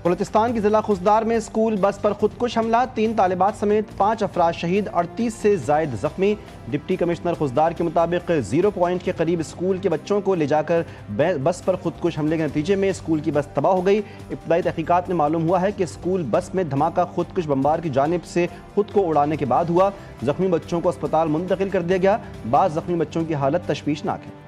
बलूचिस्तान की जिला खुसदार में स्कूल बस पर खुदकुश हमला, 3 तालिबात समेत 5 अफराद शहीद, 38 से जायद जख्मी। डिप्टी कमिश्नर खुसदार के मुताबिक 0 पॉइंट के करीब स्कूल के बच्चों को ले जाकर बस पर खुदकुश हमले के नतीजे में स्कूल की बस तबाह हो गई। इब्तदाई तहकीकात में मालूम हुआ है कि स्कूल बस में धमाका खुदकुश बमबार की जानिब से खुद को उड़ाने के बाद हुआ। जख्मी बच्चों को अस्पताल मुंतकिल कर दिया गया। बाज़ जख्मी बच्चों की हालत तशवीशनाक है।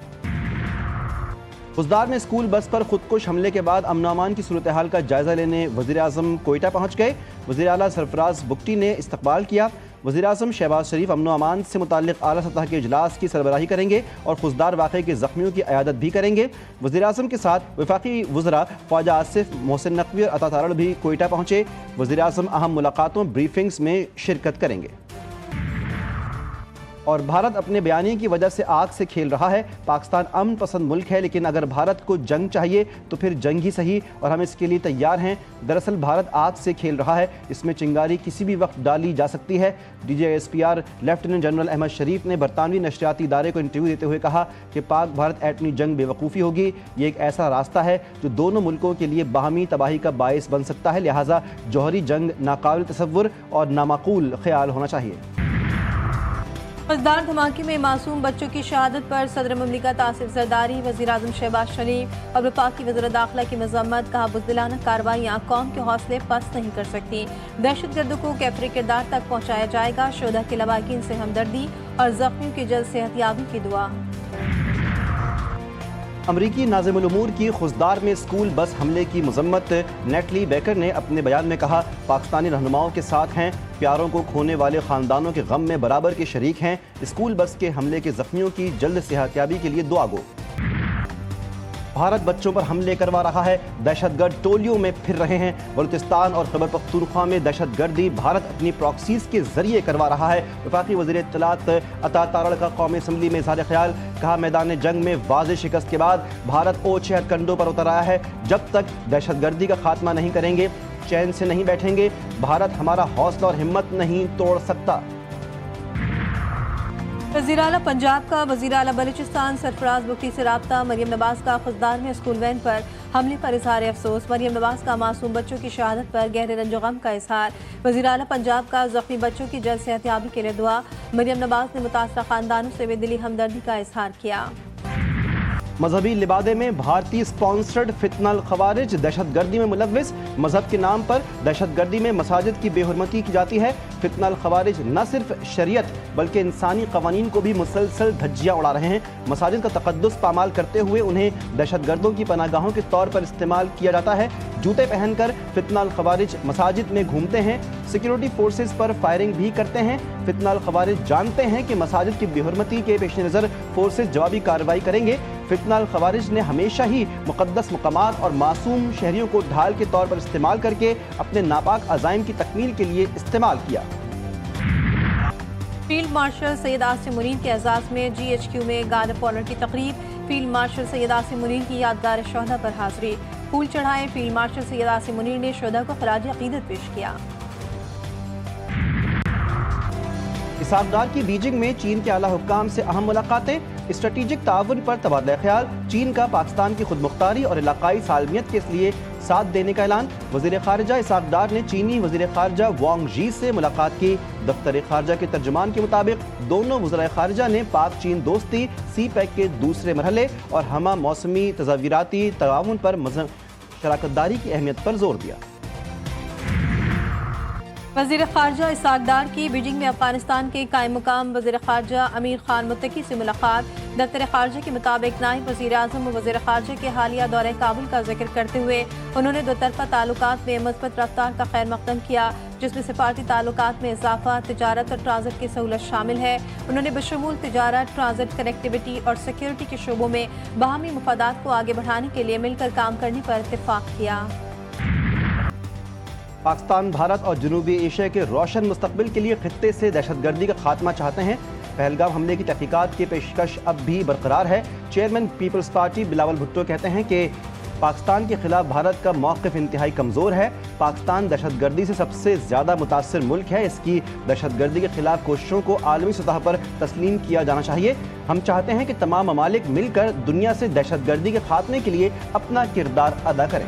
खुसदार में स्कूल बस पर खुदकुश हमले के बाद अमन अमान की सूरत हाल का जायजा लेने वज़ीर आज़म कोयटा पहुँच गए। वज़ीर आला सरफराज बुगटी ने इस्तकबाल किया। वज़ीर आज़म शहबाज शरीफ अमन अमान से मुताल्लिक़ आला सतह के इजलास की सरबराही करेंगे और खुसदार वाक़े के ज़ख्मियों की अयादत भी करेंगे। वज़ीर आज़म के साथ वफाकी वज़रा ख्वाजा आसिफ, मोहसिन नकवी और अता तारड़ भी कोयटा पहुँचे। वज़ीर आज़म अहम मुलाकातों, ब्रीफिंग्स में शिरकत करेंगे। और भारत अपने बयानी की वजह से आग से खेल रहा है। पाकिस्तान अमन पसंद मुल्क है, लेकिन अगर भारत को जंग चाहिए तो फिर जंग ही सही, और हम इसके लिए तैयार हैं। दरअसल भारत आग से खेल रहा है, इसमें चिंगारी किसी भी वक्त डाली जा सकती है। DGSPR लेफ्टिनेंट जनरल अहमद शरीफ ने बरतानवी नशरियाती इदारे को इंटरव्यू देते हुए कहा कि पाक भारत एटमी जंग बेवकूफ़ी होगी। ये एक ऐसा रास्ता है जो दोनों मुल्कों के लिए बाहमी तबाही का बायस बन सकता है, लिहाजा जौहरी जंग नाकाबिल तसव्वुर और नामाकूल ख्याल होना चाहिए। खुसदार धमाके में मासूम बच्चों की शहादत पर सदर मुमलिकत आसिफ जरदारी, वज़ीर आज़म शहबाज शरीफ और वफाकी वज़ीर दाखिला की मज़म्मत। कहा, बुज़दिलाना कार्रवाइयाँ कौम के हौसले पस्त नहीं कर सकती। दहशतगर्दों को कैफरे किरदार तक पहुँचाया जाएगा। शोधा के लवाकिन से हमदर्दी और ज़ख्मियों की जल्द सेहतयाबी की दुआ। अमरीकी नाज़िमुल उमूर की खुसदार में स्कूल बस हमले की मज़म्मत नेटली बेकर ने अपने बयान में कहा, पाकिस्तानी रहनुमाओं के साथ हैं, प्यारों को खोने वाले ख़ानदानों के गम में बराबर के शरीक हैं। स्कूल बस के हमले के ज़ख्मियों की जल्द सेहतयाबी के लिए दुआ गो। भारत बच्चों पर हमले करवा रहा है, दहशतगर्द टोलियों में फिर रहे हैं। बलूचिस्तान और खैबर पख्तूनख्वा में दहशतगर्दी भारत अपनी प्रॉक्सीज के जरिए करवा रहा है। वफाकी वज़ीर इत्तलात अता तारड़ का कौमी असम्बली में इज़हार ख्याल। कहा, मैदान जंग में वाज़ेह शिकस्त के बाद भारत ओछे हथकंडों पर उतर आया है। जब तक दहशतगर्दी का खात्मा नहीं करेंगे, चैन से नहीं बैठेंगे, भारत हमारा हौसला और हिम्मत नहीं तोड़ सकता। वज़ीर आला पंजाब का वज़ीर आला बलूचिस्तान सरफराज बुगटी से राब्ता। मरियम नवाज़ का खुसदार में स्कूल वैन पर हमले पर इज़हार अफसोस। मरियम नवाज़ का मासूम बच्चों की शहादत पर गहरे रंज गम का इज़हार। वज़ीर आला पंजाब का ज़ख्मी बच्चों की जल्द सेहतयाबी के लिए दुआ। मरियम नवाज़ ने मुतासरा ख़ानदानों से बेदिली हमदर्दी का इज़हार किया। मजहबी लिबादे में भारतीय स्पॉन्सर्ड फितनल खवारिज दहशतगर्दी में मुलव्विस। मजहब के नाम पर दहशतगर्दी में मसाजिद की बेहुरमती की जाती है। फितनल खवारिज न सिर्फ शरीयत बल्कि इंसानी कवानीन को भी मुसलसल धज्जियाँ उड़ा रहे हैं। मसाजिद का तक़द्दुस पामाल करते हुए उन्हें दहशतगर्दों की पनागाहों के तौर पर इस्तेमाल किया जाता है। जूते पहनकर फितनल खवारिज मसाजिद में घूमते हैं, सिक्योरिटी फोर्सेस पर फायरिंग भी करते हैं। फितनल खवारिज जानते हैं कि मसाजिद की बेहुरमती के पेश नज़र फोर्सेस जवाबी कार्रवाई करेंगे। फितनल खवारिज ने हमेशा ही मुक़द्दस मकामात और मासूम शहरियों को ढाल के तौर पर इस्तेमाल करके अपने नापाक अज़ाइम की तकमील के लिए इस्तेमाल किया। फील्ड मार्शल सैयद आसिम मुनीर के एजाज़ में GHQ में गार्ड ऑफ ऑनर की तकरीब। फील्ड मार्शल सैयद आसिम मुनीर की यादगार शोहदा पर हाज़री। फूल चढ़ाए। फील्ड मार्शल सैयद आसिम मुनीर ने शोहदा को खराज अक़ीदत पेश किया। इसहाक डार की बीजिंग में चीन के आला हुक्काम से अहम मुलाकातें। स्ट्रेटेजिक ताउन पर तबादला ख्याल। चीन का पाकिस्तान की खुद मुख्तारी और इलाकाई सालमियत के लिए साथ देने का ऐलान। वज़ीर ख़ारिजा इसहाक डार ने चीनी वज़ीर ख़ारिजा वांग जी से मुलाकात की। दफ्तर ख़ारिजा के तर्जुमान के मुताबिक दोनों वज़ीर ख़ारिजा ने पाक चीन दोस्ती, CPEC के दूसरे मरहले और हमा मौसमी तज़ाविराती ताउन पर शराकतदारी की अहमियत पर जोर दिया। वज़ीर ख़ारिजा इसहाक डार की बीजिंग में अफगानिस्तान के कायम मुकाम वज़ीर ख़ारिजा अमीर खान मुत्तकी से मुलाकात। दफ्तर ख़ारिजा के मुताबिक नायब वज़ीर आज़म और वज़ीर ख़ारिजा के हालिया दौरे काबुल का जिक्र करते हुए उन्होंने दो तरफ़ा ताल्लुकात में मस्बत रफ्तार का खैर मक़दम किया, जिसमें सिफारती ताल्लुकात में इजाफा, तिजारत और ट्रांजिट की सहूलत शामिल है। उन्होंने बशमूल तिजारत, ट्रांजिट, कनेक्टिविटी और सिक्योरिटी के शोबों में बाहमी मुफादात को आगे बढ़ाने के लिए मिलकर काम करने पर इत्तेफाक किया। पाकिस्तान, भारत और जनूबी एशिया के रोशन मुस्तकबिल के लिए खित्ते से दहशतगर्दी का खात्मा चाहते हैं। पहलगाम हमले की तहकीकात की पेशकश अब भी बरकरार है। चेयरमैन पीपल्स पार्टी बिलावल भुट्टो कहते हैं कि पाकिस्तान के खिलाफ भारत का मौक़िफ़ इंतहाई कमज़ोर है। पाकिस्तान दहशतगर्दी से सबसे ज़्यादा मुतासर मुल्क है। इसकी दहशतगर्दी के खिलाफ कोशिशों को आलमी सतह पर तस्लीम किया जाना चाहिए। हम चाहते हैं कि तमाम ममालिक मिलकर दुनिया से दहशतगर्दी के खात्मे के लिए अपना किरदार अदा करें।